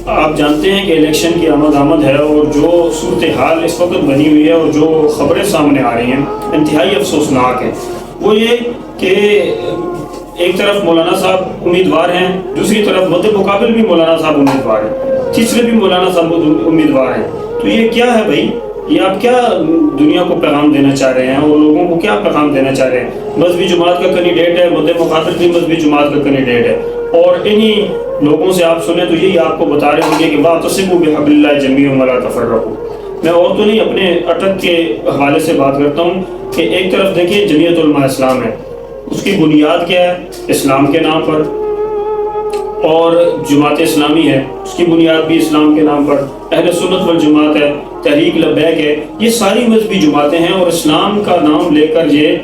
آپ جانتے ہیں کہ الیکشن کی آمد ہے، اور جو صورتحال اس وقت بنی ہوئی ہے اور جو خبریں سامنے آ رہی ہیں انتہائی افسوسناک ہیں۔ وہ یہ کہ ایک طرف مولانا صاحب امیدوار ہیں، دوسری طرف مد مقابل بھی مولانا صاحب امیدوار ہیں، تیسرے بھی مولانا صاحب امیدوار ہیں۔ تو یہ کیا ہے بھائی؟ یہ آپ کیا دنیا کو پیغام دینا چاہ رہے ہیں اور لوگوں کو کیا پیغام دینا چاہ رہے ہیں؟ مذہبی جماعت کا کینڈیڈیٹ ہے، مد مقابل بھی مذہبی جماعت کا کینڈیڈیٹ ہے، اور انہی لوگوں سے آپ سنیں تو یہی آپ کو بتا رہے ہوں گے کہ واعتصموا بحبل اللہ جمیعا ولا تفرقوا۔ میں اور تو نہیں، اپنے اٹک کے حوالے سے بات کرتا ہوں کہ ایک طرف دیکھیں جمعیت علماء اسلام ہے، اس کی بنیاد کیا ہے؟ اسلام کے نام پر، اور جماعت اسلامی ہے، اس کی بنیاد بھی اسلام کے نام پر، اہل سنت والجماعت ہے، تحریک لبیک ہے، یہ ساری مذہبی جماعتیں ہیں اور اسلام کا نام لے کر یہ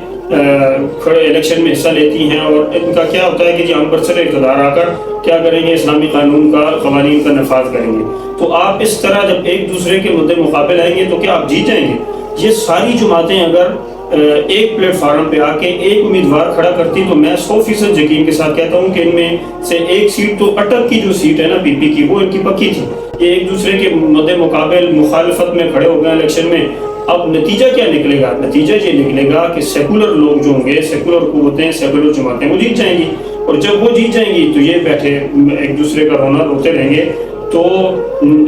کھڑے الیکشن میں حصہ لیتی ہیں، اور ان کا کیا ہوتا ہے کہ ہم برسر اقتدار آ کر کیا کریں گے؟ اسلامی قوانین کا نفاذ کریں گے۔ تو آپ اس طرح جب ایک دوسرے کے مد مقابل آئیں گے تو کیا آپ جیت جائیں گے؟ یہ ساری جماعتیں اگر ایک پلیٹ فارم پہ آ کے ایک امیدوار کھڑا کرتی تو میں 100% یقین کے ساتھ کہتا ہوں کہ ان میں سے ایک سیٹ تو اٹک کی جو سیٹ ہے نا پی پی کی، وہ ان کی پکی تھی۔ یہ ایک دوسرے کے مد مقابل مخالفت میں کھڑے ہو گئے الیکشن میں۔ اب نتیجہ کیا نکلے گا؟ نتیجہ یہ نکلے گا کہ سیکولر لوگ جو ہوں گے، سیکولر قوتیں، سیکولر جماعتیں، وہ جیت جائیں گی، اور جب وہ جیت جائیں گی تو یہ بیٹھے ایک دوسرے کا رونا روتے رہیں گے۔ تو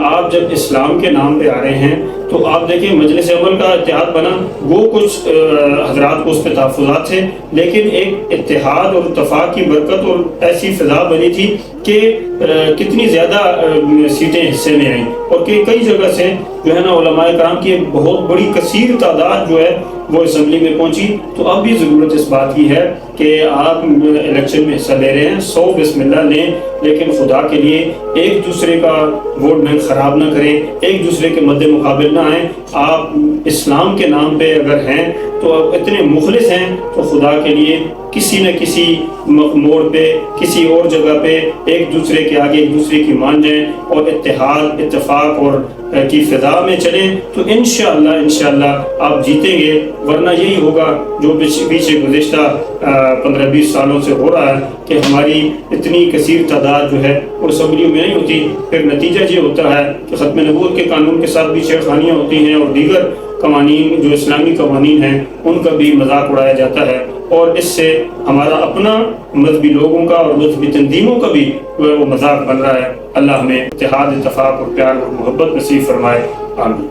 آپ جب اسلام کے نام پہ آ رہے ہیں تو آپ دیکھیں مجلس عمل کا اتحاد بنا، وہ کچھ حضرات کو اس پہ تحفظات تھے، لیکن ایک اتحاد اور اتفاق کی برکت اور ایسی فضا بنی تھی کہ کتنی زیادہ سیٹیں حصے میں آئیں، اور کہ کئی جگہ سے جو ہے نا علماء کرام کی ایک بہت بڑی کثیر تعداد جو ہے وہ اسمبلی میں پہنچی۔ تو اب بھی ضرورت اس بات کی ہے کہ آپ الیکشن میں حصہ لے رہے ہیں، 100 بسم اللہ لیں، لیکن خدا کے لیے ایک دوسرے کا ووٹ بینک خراب نہ کریں، ایک دوسرے کے مد مقابل نہ آئیں۔ آپ اسلام کے نام پہ اگر ہیں تو آپ اتنے مخلص ہیں تو خدا کے لیے کسی نہ کسی موڑ پہ، کسی اور جگہ پہ ایک دوسرے کے آگے ایک دوسرے کی مان جائیں اور اتحاد، اتفاق اور کی فضا میں چلیں، تو انشاءاللہ آپ جیتیں گے۔ ورنہ یہی ہوگا جو پیچھے گزشتہ 15-20 سالوں سے ہو رہا ہے کہ ہماری اتنی کثیر تعداد جو ہے وہ اسمبلیوں میں نہیں ہوتی، پھر نتیجہ یہ ہوتا ہے کہ ختم نبوت کے قانون کے ساتھ بھی چھیڑخانیاں ہوتی ہیں، اور دیگر قوانین جو اسلامی قوانین ہیں ان کا بھی مذاق اڑایا جاتا ہے، اور اس سے ہمارا اپنا مذہبی لوگوں کا اور مذہبی تنظیموں کا بھی وہ مذاق بن رہا ہے۔ اللہ ہمیں اتحاد، اتفاق اور پیار اور محبت نصیب فرمائے، آمین۔